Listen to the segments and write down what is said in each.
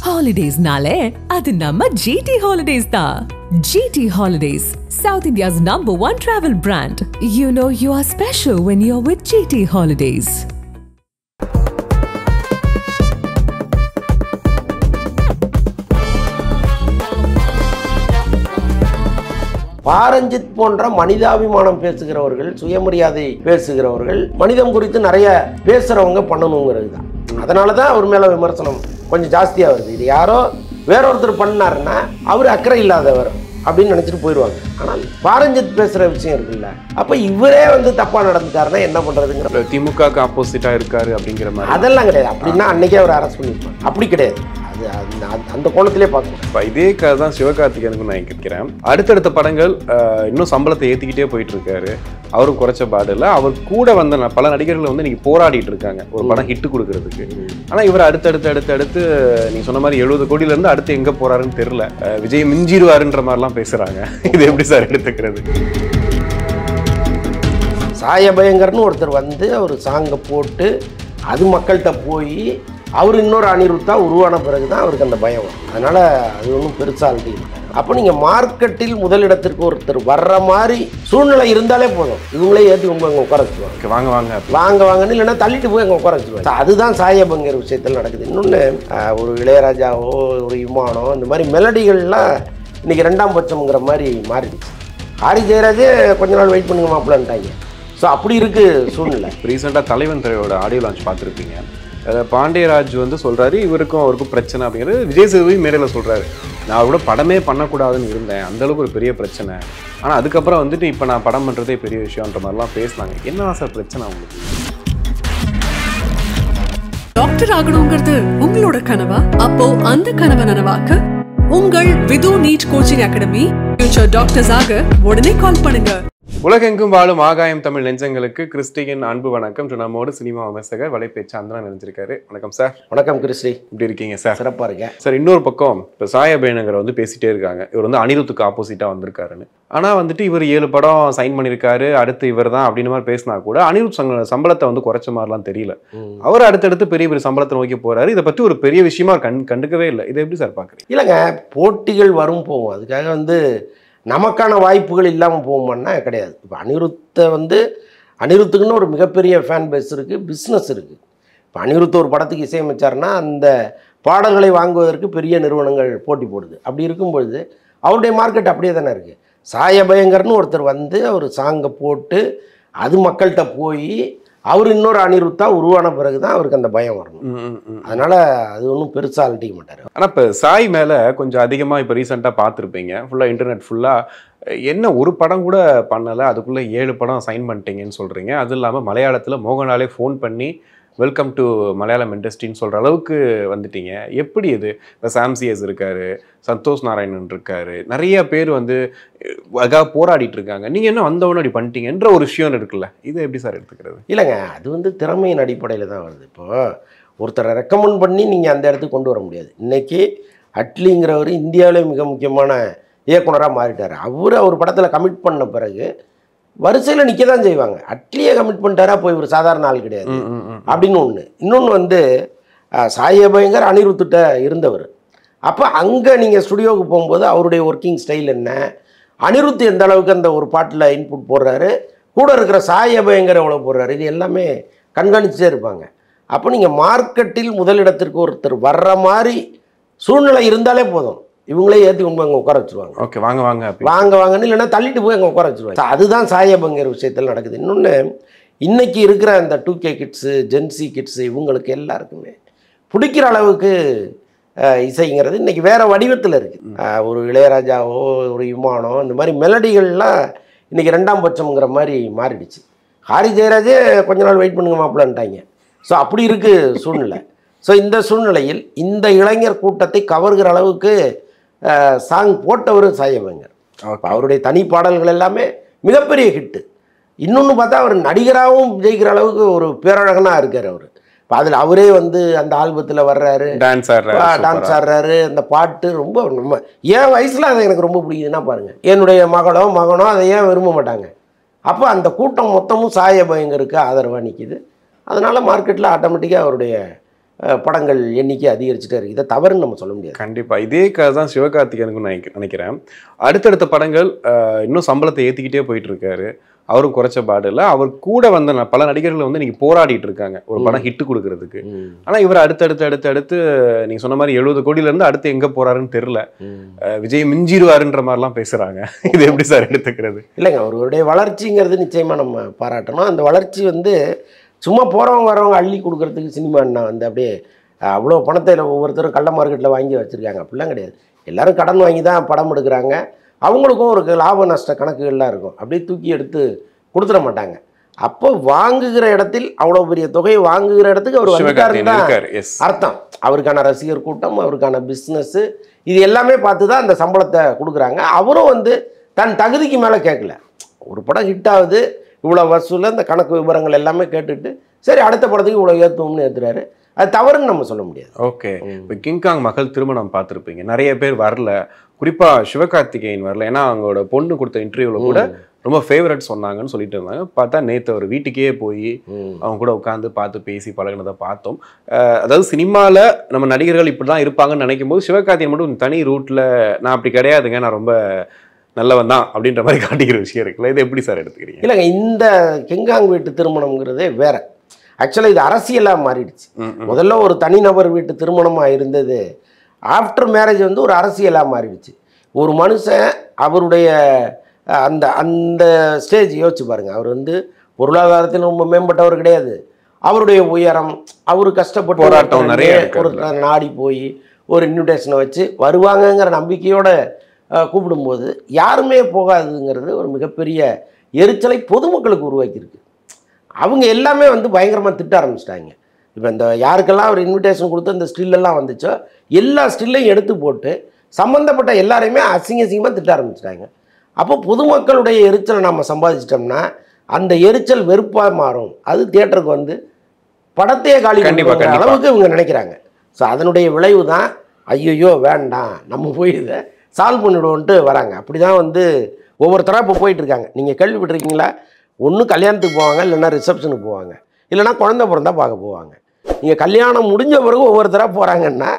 Holidays nale, adu namma GT Holidays da. GT Holidays, South India's #1 travel brand. You know you are special when you're with GT Holidays. Pa Ranjith போன்ற மனிதாபிமானம் பேசுகிறவர்கள், சுயமரியாதை பேசுகிறவர்கள், மனிதம் குறித்து நிறைய பேசுகிறவங்க பண்ணணுங்கிறது தான். அதனால தான் அவர் மேலே விமர்சனம் கொஞ்சம் ஜாஸ்தியாக வருது. இது யாரோ வேறொருத்தர் பண்ணாருன்னா அவர் அக்கறை இல்லாதவர் அப்படின்னு நினச்சிட்டு போயிடுவாங்க. ஆனால் பாரஞ்சித் பேசுகிற விஷயம் இருக்குல்ல, அப்போ இவரே தப்பாக நடந்துட்டாருன்னா என்ன பண்ணுறதுங்கிற. திமுகக்கு ஆப்போசிட்டாக இருக்காரு அப்படிங்கிற மாதிரி அதெல்லாம் கிடையாது. அப்படின்னா அன்னைக்கே அவர் அரெஸ்ட் பண்ணியிருப்பாங்க. அப்படி கிடையாது. அந்த கோணத்திலே பார்க்கணும். இதே கதை தான் சிவகார்த்திகேயனுக்கும் நான் கேட்கிறேன். அடுத்தடுத்த படங்கள் இன்னும் சம்பளத்தை ஏற்றிக்கிட்டே போயிட்டு இருக்காரு. அவரும் குறைச்ச பாடு இல்லை. அவர் கூட வந்த பல நடிகர்கள் இன்னைக்கு போராடிட்டு இருக்காங்க ஒரு படம் ஹிட்டு கொடுக்கறதுக்கு. ஆனால் இவர் அடுத்து நீங்க சொன்ன மாதிரி 70 கோடியிலேருந்து அடுத்து எங்கே போறாருன்னு தெரியல. விஜய் மிஞ்சிருவாருன்ற மாதிரிலாம் பேசுறாங்க. இது எப்படி சார் எடுத்துக்கிறது? சாயபயங்கர்னு ஒருத்தர் அவர் சாங்கை போட்டு அது மக்கள்கிட்ட போய் அவர் இன்னொரு அனிருத்தா உருவான பிறகு தான் அவருக்கு அந்த பயம் வரும். அதனால் அது ஒன்றும் பெருசாக இல்லை. அப்போ நீங்கள் மார்க்கெட்டில் முதலிடத்திற்கு ஒருத்தர் வர்ற மாதிரி சூழ்நிலை இருந்தாலே போதும். இவங்களே ஏற்றி அங்கே உட்கார வச்சுருவாங்க. வாங்கன்னு இல்லைன்னா தள்ளிட்டு போய் அங்கே உட்கார வச்சுருவாங்க. அதுதான் சாயபங்கர் விஷயத்தில் நடக்குது. இன்னொன்று ஒரு இளையராஜாவோ ஒரு இமானோ இந்த மாதிரி மெலடிகள்லாம் இன்றைக்கி 2ஆம் பட்சம்ங்கிற மாதிரி மாறிடுச்சு. ஹாரி ஜெயராஜே கொஞ்ச நாள் வெயிட் பண்ணுங்க மாப்பிள்ளான்ட்டாங்க. ஸோ அப்படி இருக்குது சூழ்நிலை. ரீசெண்டாக தலைவன் திரையோட ஆடியோ லான்ச் பார்த்துருப்பீங்க. பாண்டியராஜ் சொல்கிறாரு அவருக்கும் பிரச்சனை அப்படிங்கிறது. விஜய் சேதுபதி மேடையில் சொல்கிறாரு, நான் அவரோட படமே பண்ணக்கூடாதுன்னு இருந்தேன், அந்தளவுக்கு ஒரு பெரிய பிரச்சனை. ஆனால் அதுக்கப்புறம் இப்போ நான் படம் பண்ணுறதே பெரிய விஷயம்ன்ற மாதிரிலாம் பேசினாங்க. என்ன சார் பிரச்சனை அவங்களுக்கு? டாக்டர் ஆகணுங்கிறது உங்களோட கனவா? அப்போ அந்த கனவை நனவாக்க உங்கள் Vidhu NEET coaching academy future doctors ஆக உடனே கால் பண்ணுங்க. உலகெங்கும் வாழும் ஆகாயம் தமிழ் நெஞ்சங்களுக்கு கிறிஸ்டியின் அன்பு வணக்கம். நம்மோடு சினிமா விமர்சகர் வலைப்பேச்சு அந்தரன் நினைஞ்சிருக்காரு. வணக்கம் சார். வணக்கம் கிறிஸ்டி. எப்படி இருக்கீங்க சார்? சிறப்பாக இருக்கேன் சார். இன்னொரு பக்கம் இப்போ சாயபயங்கர் பேசிட்டே இருக்காங்க, இவர் அனிருத்துக்கு ஆப்போசிட்டாக வந்திருக்காருன்னு. ஆனால் இவர் 7 படம் சைன் பண்ணியிருக்காரு, அடுத்து இவர் தான் அப்படின்னு மாதிரி பேசினா கூட அனிருத் சம்பளத்தை குறைச்ச மாதிரிலாம் தெரியல. அவர் அடுத்தடுத்து பெரிய பெரிய சம்பளத்தை நோக்கி போறாரு. இதை பற்றி ஒரு பெரிய விஷயமா கண்டுக்கவே இல்லை. இதை எப்படி சார் பார்க்குறீங்க? இல்லைங்க, போட்டிகள் வரும் போகும். அதுக்காக நமக்கான வாய்ப்புகள் இல்லாமல் போகுமான்னா கிடையாது. இப்போ அனிருத்துக்குன்னு ஒரு மிகப்பெரிய ஃபேன் பேஸ் இருக்குது, பிஸ்னஸ் இருக்குது. இப்போ அனிருத் ஒரு படத்துக்கு இசையமைச்சார்னா அந்த பாடல்களை வாங்குவதற்கு பெரிய நிறுவனங்கள் போட்டி போடுது. அப்படி இருக்கும்பொழுது அவருடைய மார்க்கெட் அப்படியே தானே இருக்குது. சாயபயங்கர்னு ஒருத்தர் அவர் சாங்கை போட்டு அது மக்கள்கிட்ட போய் அவர் இன்னொரு அனிருத்தா உருவான பிறகு தான் அவருக்கு அந்த பயம் வரணும். அதனால அது ஒன்றும் பெருசாக அழட்டிக்க மாட்டார். ஆனால் இப்போ சாய் மேலே கொஞ்சம் அதிகமாக இப்போ ரீசெண்டாக பார்த்துருப்பீங்க. ஃபுல்லாக இன்டர்நெட் ஃபுல்லாக என்ன ஒரு படம் கூட பண்ணலை, அதுக்குள்ளே 7 படம் சைன் பண்ணிட்டீங்கன்னு சொல்கிறீங்க. அது இல்லாமல் மலையாளத்தில் மோகனாலே ஃபோன் பண்ணி வெல்கம் டு மலையாளம் இண்டஸ்ட்ரின்னு சொல்கிற அளவுக்கு வந்துட்டீங்க. எப்படி இது? இப்போ சாம்சிஎஸ் இருக்கார், சந்தோஷ் நாராயணன் இருக்கார், நிறைய பேர் அதுக்காக போராடிட்டு இருக்காங்க. நீங்கள் என்ன வந்தவொன்னு அப்படி பண்ணிட்டீங்கன்ற ஒரு விஷயம் இருக்குல்ல, இதை எப்படி சார் எடுத்துக்கிறது? இல்லைங்க, அது திறமையின் அடிப்படையில் தான் வருது. இப்போது ஒருத்தரை ரெக்கமெண்ட் பண்ணி நீங்கள் அந்த இடத்துக்கு கொண்டு வர முடியாது. இன்றைக்கி அட்லிங்கிறவர் இந்தியாவிலே மிக முக்கியமான இயக்குனராக மாறிட்டார். அவர் படத்தில் கமிட் பண்ண பிறகு வரிசையில் நிற்க தான் செய்வாங்க. அட்லியே கமிட் பண்ணிட்டாரா, போய் ஒரு சாதாரண ஆள் கிடையாது அப்படின்னு ஒன்று. இன்னொன்று சாயபயங்கர் அனிருத்திட்ட இருந்தவர். அப்போ அங்கே நீங்கள் ஸ்டுடியோவுக்கு போகும்போது அவருடைய ஒர்க்கிங் ஸ்டைல் என்ன, அனிருத் எந்த அளவுக்கு அந்த ஒரு பாட்டில் இன்புட் போடுறாரு, கூட இருக்கிற சாயபயங்கர் எவ்வளோ போடுறாரு, இது எல்லாமே கண்காணிச்சே இருப்பாங்க. அப்போ நீங்கள் மார்க்கெட்டில் முதலிடத்திற்கு ஒருத்தர் வர்ற மாதிரி சூழ்நிலை இருந்தாலே போதும். இவங்களே ஏற்றி அங்கே உட்கார வச்சுருவாங்க. ஓகே, வாங்கன்னு இல்லைன்னா தள்ளிட்டு போய் அங்கே உட்கார வச்சுருவாங்க. அதுதான் சாயபங்கர் விஷயத்தில் நடக்குது. இன்னொன்று, இன்றைக்கி இருக்கிற அந்த 2K கிட்ஸு, ஜென்சி கிட்ஸு இவங்களுக்கு எல்லாருக்குமே பிடிக்கிற அளவுக்கு இசைங்கிறது இன்றைக்கி வேறு வடிவத்தில் இருக்குது. ஒரு இளையராஜாவோ ஒரு இமானோ இந்த மாதிரி மெலடிகள்லாம் இன்றைக்கி 2ஆம் பட்சம்ங்கிற மாதிரி மாறிடுச்சு. ஹாரி ஜெயராஜே கொஞ்ச நாள் வெயிட் பண்ணுங்க மாப்பிள்ளான்ட்டாங்க. ஸோ அப்படி இருக்குது சூழ்நிலை. ஸோ இந்த சூழ்நிலையில் இந்த இளைஞர் கூட்டத்தை கவர்கிற அளவுக்கு சாங் போட்டவர் சாயபங்கர். அவருடைய தனி பாடல்கள் எல்லாமே மிகப்பெரிய ஹிட்டு. இன்னொன்று பார்த்தா அவர் நடிகராகவும் ஜெயிக்கிற அளவுக்கு ஒரு பேரழகனாக இருக்கார் அவர். இப்போ அதில் அவரே அந்த ஆல்பத்தில் வர்றாரு, டான்ஸ் ஆடுறாரு. அந்த பாட்டு ரொம்ப நம்ம என் வயசில் அதை எனக்கு ரொம்ப பிடிக்குதுன்னா பாருங்கள். என்னுடைய மகனோ அதை ஏன் விரும்ப மாட்டாங்க. அப்போ அந்த கூட்டம் மொத்தமும் சாயபயங்கருக்கு ஆதரவாக நிற்கிது. அதனால் மார்க்கெட்டில் ஆட்டோமேட்டிக்காக அவருடைய படங்கள் எண்ணிக்கை அதிகரிச்சுட்டே இருக்குது. இதை தவறுன்னு நம்ம சொல்ல முடியாது. கண்டிப்பாக இதே கதை தான் சிவகார்த்திகேயனுக்கும் நினைக்கிறேன். அடுத்தடுத்த படங்கள் இன்னும் சம்பளத்தை ஏற்றிக்கிட்டே போயிட்டு இருக்காரு. அவரும் குறைச்ச பாடு இல்லை. அவர் கூட வந்த பல நடிகர்கள் வந்து இன்னைக்கு போராடிட்டு இருக்காங்க ஒரு படம் ஹிட்டு கொடுக்கறதுக்கு. ஆனால் இவர் அடுத்து நீங்கள் சொன்ன மாதிரி 70 கோடியிலேருந்து அடுத்து எங்கே போறாருன்னு தெரில. விஜய் மிஞ்சிருவாருன்ற மாதிரிலாம் பேசுகிறாங்க. இது எப்படி சார் எடுத்துக்கிறது? இல்லைங்க, அவருடைய வளர்ச்சிங்கிறது நிச்சயமாக நம்ம பாராட்டணும். அந்த வளர்ச்சி வந்து சும்மா போகிறவங்க வரவங்க அள்ளி கொடுக்கறதுக்கு சினிமான்னா வந்து அப்படியே அவ்வளோ பணத்தை ஒவ்வொருத்தரும் கள்ள மார்க்கெட்டில் வாங்கி வச்சுருக்காங்க. அப்படிலாம் கிடையாது. எல்லோரும் கடன் வாங்கி தான் படம் எடுக்கிறாங்க. அவங்களுக்கும் ஒரு லாப நஷ்ட கணக்குகள்லாம் இருக்கும். அப்படியே தூக்கி எடுத்து கொடுத்துட மாட்டாங்க. அப்போ வாங்குகிற இடத்தில் அவ்வளோ பெரிய தொகையை வாங்குகிற இடத்துக்கு அவர் வந்துட்டாருன்னு தான் அர்த்தம். அவருக்கான ரசிகர் கூட்டம், அவருக்கான பிஸ்னஸ்ஸு, இது எல்லாமே பார்த்து தான் அந்த சம்பளத்தை கொடுக்குறாங்க. அவரும் வந்து தன் தகுதிக்கு மேலே கேட்கல. ஒரு படம் ஹிட் ஆகுது, இவ்வளோ வசூலில் இந்த கணக்கு விவரங்கள் எல்லாமே கேட்டுட்டு சரி அடுத்த படத்துக்கு இவ்வளோ ஏற்றுவோம்னு ஏற்றுறாரு. அது தவறுன்னு நம்ம சொல்ல முடியாது. ஓகே, இப்போ கிங்காங் மகள் திருமணம் பார்த்துருப்பீங்க, நிறைய பேர் வரல, குறிப்பாக சிவகார்த்திகேயன் வரல. ஏன்னா அவங்களோட பொண்ணு கொடுத்த இன்டர்வியூவில் கூட ரொம்ப ஃபேவரட் சொன்னாங்கன்னு சொல்லிட்டு இருந்தாங்க. பார்த்தா நேற்று அவர் வீட்டுக்கே போய் அவங்க கூட உட்காந்து பார்த்து பேசி பழகினதை பார்த்தோம். அதாவது சினிமாவில் நம்ம நடிகர்கள் இப்படி தான் இருப்பாங்கன்னு நினைக்கும் போது சிவகார்த்திகேயன் மட்டும் தனி ரூட்டில் நான் அப்படி கிடையாதுங்க, நான் ரொம்ப நல்லவன் தான் அப்படின்ற மாதிரி காட்டிக்கிற விஷயம் இருக்குல்ல, இது எப்படி சார் எடுத்துக்கிறீங்க? இல்லைங்க, இந்த கிங்காங் வீட்டு திருமணம்ங்கிறதே வேற. ஆக்சுவலாக இது அரசியலாக மாறிடுச்சு. முதல்ல ஒரு தனிநபர் வீட்டு திருமணமாக இருந்தது, ஆஃப்டர் மேரேஜ் வந்து ஒரு அரசியலாக மாறிடுச்சு. ஒரு மனுஷன் அவருடைய அந்த அந்த ஸ்டேஜ் யோசிச்சு பாருங்கள். அவர் வந்து பொருளாதாரத்தில் ரொம்ப மேம்பட்டவர் கிடையாது. அவருடைய உயரம், அவர் கஷ்டப்பட்டு போராட்டம் நிறைய ஒரு நாடி போய் ஒரு இன்விடேஷனை வச்சு வருவாங்கங்கிற நம்பிக்கையோட கூப்பிடும்போது யாருமே போகாதுங்கிறது ஒரு மிகப்பெரிய எரிச்சலை பொதுமக்களுக்கு உருவாக்கியிருக்கு. அவங்க எல்லாமே வந்து பயங்கரமாக திட்ட ஆரம்பிச்சிட்டாங்க. இப்போ இந்த யாருக்கெல்லாம் ஒரு இன்விடேஷன் கொடுத்து அந்த ஸ்டில்லெல்லாம் வந்துச்சோ எல்லா ஸ்டில்லையும் எடுத்து போட்டு சம்மந்தப்பட்ட எல்லாரையுமே அசிங்கமாக திட்ட ஆரம்பிச்சிட்டாங்க. அப்போ பொதுமக்களுடைய எரிச்சலை நம்ம சம்பாதிச்சிட்டோம்னா அந்த எரிச்சல் வெறுப்பாக மாறும். அது தியேட்டருக்கு வந்து படத்தையே காலி பண்ணுற அளவுக்கு இவங்க நினைக்கிறாங்க. ஸோ அதனுடைய விளைவு தான் ஐயோ வேண்டாம் நம்ம போய் இதை சால்வ் பண்ணிவிடுவோன்ட்டு வராங்க. அப்படி தான் வந்து ஒவ்வொருத்தராக இப்போ போயிட்டுருக்காங்க. நீங்கள் கேள்விப்பட்டிருக்கீங்களா? ஒன்று கல்யாணத்துக்கு போவாங்க, இல்லைன்னா ரிசப்ஷனுக்கு போவாங்க, இல்லைனா குழந்தை பிறந்தா பார்க்க போவாங்க. நீங்கள் கல்யாணம் முடிஞ்ச பிறகு ஒவ்வொருத்தராக போகிறாங்கன்னா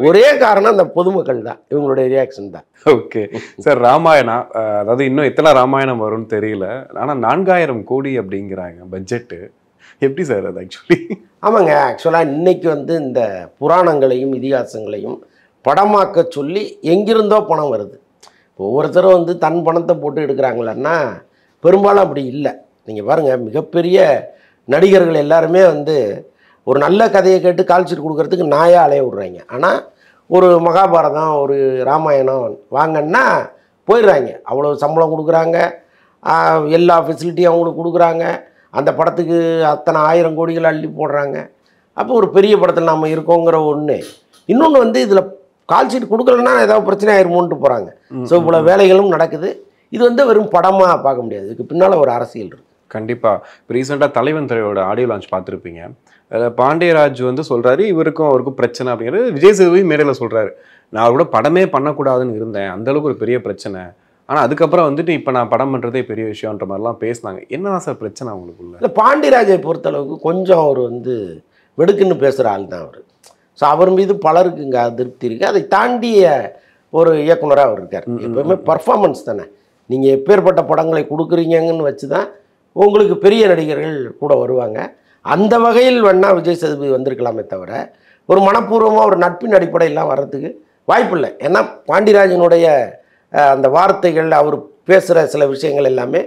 ஒரே காரணம் அந்த பொதுமக்கள் தான், இவங்களுடைய ரியாக்ஷன் தான். ஓகே சார், ராமாயணா அதாவது இன்னும் எத்தனை ராமாயணம் வரும்னு தெரியல, ஆனால் 4000 கோடி அப்படிங்கிறாங்க பட்ஜெட்டு. எப்படி சார் அது ஆக்சுவலி? ஆமாங்க, ஆக்சுவலாக இன்றைக்கி வந்து இந்த புராணங்களையும் இதிகாசங்களையும் படமாக்க சொல்லி எங்கிருந்தோ பணம் வருது. ஒவ்வொருத்தரும் வந்து தன் பணத்தை போட்டு எடுக்கிறாங்களன்னா பெரும்பாலும் அப்படி இல்லை. நீங்கள் பாருங்கள், மிகப்பெரிய நடிகர்கள் எல்லாருமே வந்து ஒரு நல்ல கதையை கேட்டு கால்ஷீட் கொடுக்கறதுக்கு நாயாக அலைய விட்றாங்க. ஆனால் ஒரு மகாபாரதம், ஒரு ராமாயணம் வாங்கன்னா போயிடுறாங்க. அவ்வளோ சம்பளம் கொடுக்குறாங்க, எல்லா ஃபெசிலிட்டியும் அவங்களுக்கு கொடுக்குறாங்க, அந்த படத்துக்கு அத்தனை 1000 கோடிகள் அள்ளி போடுறாங்க. அப்போ ஒரு பெரிய படத்தில் நம்ம இருக்கோங்கிற ஒன்று. இன்னொன்று வந்து இதில் கால்ஷீட் கொடுக்கலன்னா ஏதாவது பிரச்சனை ஆயிருமோன்ட்டு போகிறாங்க. ஸோ இவ்வளோ வேலைகளும் நடக்குது. இது வந்து வெறும் படமாக பார்க்க முடியாது, இதுக்கு பின்னால் ஒரு அரசியல் இருக்குது. கண்டிப்பாக. இப்போ ரீசெண்டாக தலைவன் திரையோட ஆடியோ லான்ச் பார்த்துருப்பீங்க. பாண்டியராஜ் வந்து சொல்கிறாரு இவருக்கும் அவருக்கும் பிரச்சனை அப்படிங்கிறது. விஜய் சேதுபதி மேடையில் சொல்கிறாரு, நான் அவரோட படமே பண்ணக்கூடாதுன்னு இருந்தேன், அந்தளவுக்கு ஒரு பெரிய பிரச்சனை, ஆனால் அதுக்கப்புறம் வந்துட்டு இப்போ நான் படம் பண்ணுறதே பெரிய விஷயம்ன்ற மாதிரிலாம் பேசினாங்க. என்னதான் சார் பிரச்சனை அவங்களுக்குள்ள? இல்லை, பாண்டியராஜை பொறுத்தளவுக்கு கொஞ்சம் அவர் வந்து வெடுக்குன்னு பேசுகிற ஆள் தான் அவர். ஸோ அவர் மீது பலருக்கு இங்கே அதிருப்தி இருக்குது. அதை தாண்டிய ஒரு இயக்குனராக அவர் இருக்கார். எப்போவுமே பர்ஃபார்மன்ஸ் தானே, நீங்கள் எப்பேற்பட்ட படங்களை கொடுக்குறீங்கன்னு வச்சு தான் உங்களுக்கு பெரிய நடிகர்கள் கூட வருவாங்க. அந்த வகையில் வேணால் விஜய் சேதுபதி வந்திருக்கலாமே தவிர ஒரு மனப்பூர்வமாக ஒரு நட்பின் அடிப்படையெல்லாம் வர்றதுக்கு வாய்ப்பு இல்லை. ஏன்னா பாண்டியராஜனுடைய அந்த வார்த்தைகள், அவர் பேசுகிற சில விஷயங்கள் எல்லாமே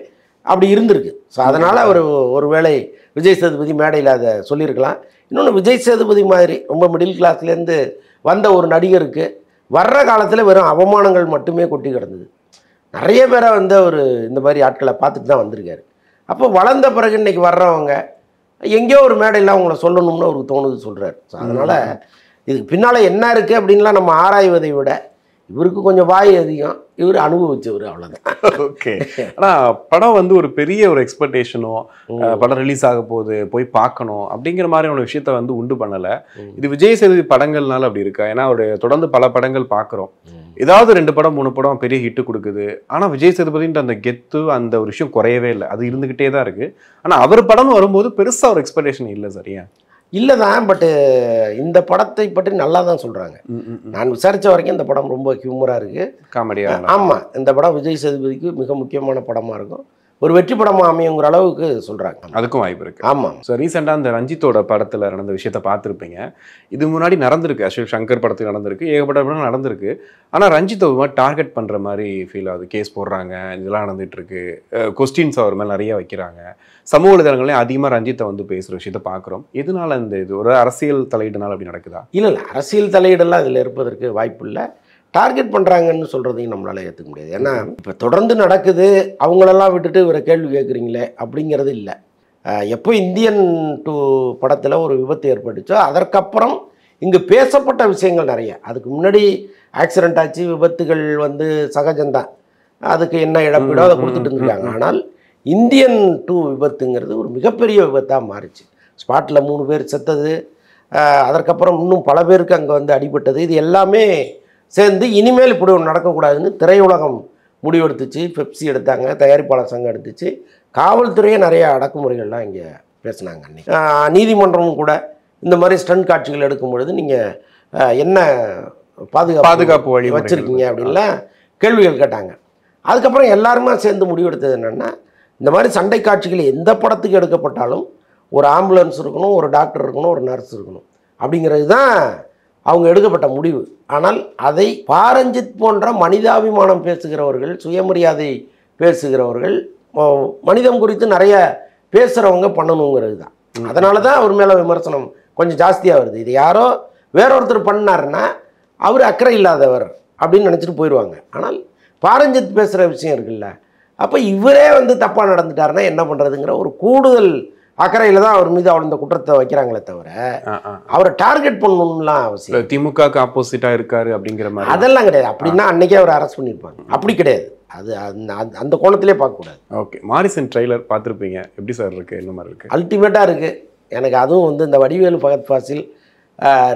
அப்படி இருந்திருக்கு. ஸோ அதனால் அவர் ஒரு வேளை விஜய் சேதுபதி மேடையில் அதை சொல்லியிருக்கலாம். இன்னொன்று, விஜய் சேதுபதி மாதிரி ரொம்ப மிடில் கிளாஸ்லேருந்து வந்த ஒரு நடிகருக்கு வர்ற காலத்தில் வெறும் அவமானங்கள் மட்டுமே கொட்டி கிடந்தது. நிறைய பேரை வந்து அவர் இந்த மாதிரி ஆட்களை பார்த்துட்டு தான் வந்திருக்காரு. அப்போ வளர்ந்த பிறகு இன்றைக்கி வர்றவங்க எங்கேயோ ஒரு மேடையில் அவங்கள சொல்லணும்னு அவருக்கு தோணுது சொல்கிறார். ஸோ அதனால் இதுக்கு பின்னால் என்ன இருக்குது அப்படின்லாம் நம்ம ஆராய்வதை விட இவருக்கு கொஞ்சம் வாய் அதிகம், இவர் அனுபவிச்சவர், அவ்வளோதான். ஓகே. ஆனால் படம் வந்து ஒரு பெரிய ஒரு எக்ஸ்பெக்டேஷனோ, படம் ரிலீஸ் ஆக போகுது போய் பார்க்கணும் அப்படிங்கிற மாதிரியான விஷயத்த வந்து உண்டு பண்ணலை. இது விஜய் சேதுபதி படங்கள்னால அப்படி இருக்கா? ஏன்னா அவருடைய தொடர்ந்து பல படங்கள் பார்க்குறோம், ஏதாவது 2 படம் 3 படம் பெரிய ஹிட்டு கொடுக்குது. ஆனால் விஜய் சேதுபதின்ற அந்த கெத்து, அந்த ஒரு விஷயம் குறையவே இல்லை, அது இருந்துக்கிட்டே தான் இருக்குது. ஆனால் அவர் படம் வரும்போது பெருசாக ஒரு எக்ஸ்பெக்டேஷன் இல்லை. சரியா? இல்லை தான், பட்டு இந்த படத்தை பற்றி நல்லா தான் சொல்கிறாங்க. நான் விசாரித்த வரைக்கும் இந்த படம் ரொம்ப ஹியூமராக இருக்குது, காமெடியாக. ஆமாம், இந்த படம் விஜய் சேதுபதிக்கு மிக முக்கியமான படமாக இருக்கும், ஒரு வெற்றி படமாக அமையுங்கிற அளவுக்கு சொல்கிறாங்க. அதுக்கும் வாய்ப்பு இருக்குது. ஆமாம். ஸோ ரீசெண்டாக அந்த ரஞ்சித்தோட படத்தில் நடந்த விஷயத்த பார்த்துருப்பீங்க. இது முன்னாடி நடந்திருக்கு, அஸ்வின் சங்கர் படத்துக்கு நடந்திருக்கு, ஏகப்பட்ட படம் நடந்திருக்கு. ஆனால் ரஞ்சித் ஒரு மாதிரி டார்கெட் பண்ணுற மாதிரி ஃபீல் ஆகுது. கேஸ் போடுறாங்க, இதெல்லாம் நடந்துகிட்ருக்கு, கொஸ்டின்ஸ் அவர் மேலே நிறைய வைக்கிறாங்க. சமூக வலைதளங்களையும் அதிகமாக ரஞ்சித்தை வந்து பேசுகிற விஷயத்த பார்க்குறோம். எதனால இந்த இது ஒரு அரசியல் தலையீடுனால அப்படி நடக்குதா? இல்லை, அரசியல் தலையீடெல்லாம் இதில் இருப்பதற்கு வாய்ப்பு இல்லை. டார்கெட் பண்ணுறாங்கன்னு சொல்கிறதையும் நம்மளால் ஏற்றுக்க முடியாது. ஏன்னா இப்போ தொடர்ந்து நடக்குது, அவங்களெல்லாம் விட்டுட்டு இவரை கேள்வி கேட்குறீங்களே அப்படிங்கிறது இல்லை. எப்போ இந்தியன் 2 படத்தில் ஒரு விபத்து ஏற்பட்டுச்சோ அதற்கப்புறம் இங்கு பேசப்பட்ட விஷயங்கள் நிறைய. அதுக்கு முன்னாடி ஆக்சிடென்ட் ஆச்சு, விபத்துகள் வந்து சகஜம்தான், அதுக்கு என்ன இழப்பீடோ அதை கொடுத்துட்டு இருந்திருக்காங்க. ஆனால் இந்தியன் 2 விபத்துங்கிறது ஒரு மிகப்பெரிய விபத்தாக மாறிச்சு. ஸ்பாட்டில் 3 பேர் செத்தது, அதற்கப்புறம் இன்னும் பல பேருக்கு அங்கே வந்து அடிபட்டது. இது எல்லாமே சேர்ந்து இனிமேல் இப்படி ஒன்று நடக்கக்கூடாதுன்னு திரையுலகம் முடிவெடுத்துச்சு. பெப்சி எடுத்தாங்க, தயாரிப்பாளர் சங்கம் எடுத்துச்சு, காவல்துறையே நிறைய அடக்குமுறைகள்லாம் இங்கே பேசினாங்க. அன்றைக்கி நீதிமன்றமும் கூட இந்த மாதிரி ஸ்டண்ட் காட்சிகள் எடுக்கும் பொழுது நீங்கள் என்ன பாதுகாப்பு வழி வச்சுருக்கீங்க அப்படின்லாம் கேள்விகள் கேட்டாங்க. அதுக்கப்புறம் எல்லாருமே சேர்ந்து முடிவெடுத்தது என்னென்னா, இந்த மாதிரி சண்டை காட்சிகள் எந்த படத்துக்கு எடுக்கப்பட்டாலும் ஒரு ஆம்புலன்ஸ் இருக்கணும், ஒரு டாக்டர் இருக்கணும், ஒரு நர்ஸ் இருக்கணும் அப்படிங்கிறது தான் அவங்க எடுக்கப்பட்ட முடிவு. ஆனால் அதை பாரஞ்சித் போன்ற மனிதாபிமானம் பேசுகிறவர்கள், சுயமரியாதை பேசுகிறவர்கள், மனிதம் குறித்து நிறைய பேசுகிறவங்க பண்ணணுங்கிறது தான். அதனால தான் அவர் மேலே விமர்சனம் கொஞ்சம் ஜாஸ்தியாக வருது. இது யாரோ வேறொருத்தர் பண்ணாருன்னா அவர் அக்கறை இல்லாதவர் அப்படின்னு நினச்சிட்டு போயிடுவாங்க. ஆனால் பாரஞ்சித் பேசுகிற விஷயம் இருக்குல்ல, அப்போ இவரே வந்து தப்பாக நடந்துட்டாருன்னா என்ன பண்ணுறதுங்கிற ஒரு கூடுதல் அக்கறையில் தான் அவர் மீது அவர் இந்த குற்றத்தை வைக்கிறாங்களே தவிர அவரை டார்கெட் பண்ணணும்லாம் அவசியம். திமுகவுக்கு ஆப்போசிட்டாக இருக்காரு அப்படிங்கிற மாதிரி அதெல்லாம் கிடையாது. அப்படின்னா அன்னைக்கே அவர் அரெஸ்ட் பண்ணியிருப்பாங்க. அப்படி கிடையாது, அது அந்த கோணத்திலே பார்க்கக்கூடாது. ஓகே, மாரிசன் ட்ரெய்லர் பார்த்துருப்பீங்க, எப்படி சார் இருக்குது? என்ன மாதிரி இருக்குது? அல்டிமேட்டாக இருக்குது. எனக்கு அதுவும் வந்து இந்த வடிவேலு ஃபகத் ஃபாசில்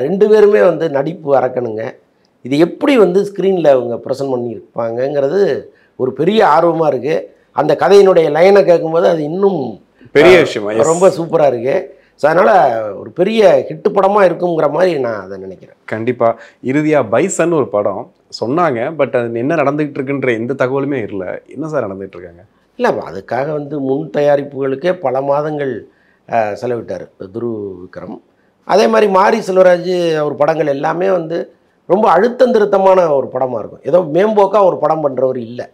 2 பேருமே வந்து நடிப்பு அரக்கணுங்க. இது எப்படி வந்து ஸ்க்ரீனில் அவங்க ப்ரெசென்ட் பண்ணியிருப்பாங்கங்கிறது ஒரு பெரிய ஆர்வமாக இருக்குது. அந்த கதையினுடைய லைனை கேட்கும்போது அது இன்னும் பெரிய விஷயம், ரொம்ப சூப்பராக இருக்குது. ஸோ அதனால் ஒரு பெரிய ஹிட்டு படமாக இருக்குங்கிற மாதிரி நான் அதை நினைக்கிறேன். கண்டிப்பாக. இறுதியாக பைசன் ஒரு படம் சொன்னாங்க, பட் அது என்ன நடந்துகிட்டு இருக்குன்ற எந்த தகவலுமே இல்லை. என்ன சார் நடந்துகிட்டு இருக்காங்க? இல்லை, அதுக்காக வந்து முன் தயாரிப்புகளுக்கே பல மாதங்கள் செலவிட்டார் துரு விக்ரம். அதே மாதிரி மாரி செல்வராஜ் அவர் படங்கள் எல்லாமே வந்து ரொம்ப அழுத்தம் திருத்தமான ஒரு படமாக இருக்கும். ஏதோ மேம்போக்காக ஒரு படம் பண்ணுறவர் இல்லை.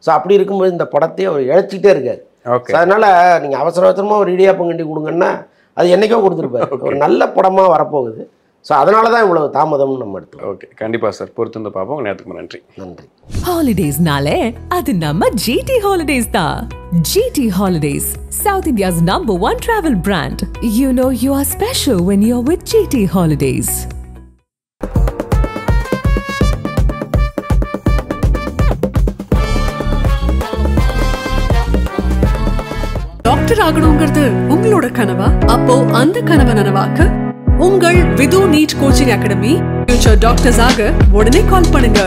ஸோ அப்படி இருக்கும்போது இந்த படத்தையும் அவர் இழைச்சிக்கிட்டே இருக்கார். ஓகே, அதனால் நீங்கள் அவசர அவசரமாக ஒரு இடியாப்பம் கண்டி கொடுங்கன்னா அது என்றைக்கோ கொடுத்துருப்பாரு. ஒரு நல்ல படமாக வரப்போகுது. ஸோ அதனால தான் இவ்வளவு தாமதம்னு நம்ம எடுத்துக்கோம். ஓகே, கண்டிப்பாக சார், பொறுத்து வந்து பார்ப்போம். நேரத்துக்கு நன்றி. நன்றி. ஹாலிடேஸ்னாலே அது நம்ம GT ஹாலிடேஸ் தான். GT holidays, South India's #1 travel brand. You know you are special when you're with GT holidays. Doctor ஆகணுங்கிறது உங்களோட கனவா? அப்போ அந்த கனவை நனவாக்க உங்கள் Vidhu NEET coaching academy future doctors ஆக உடனே கால் பண்ணுங்க.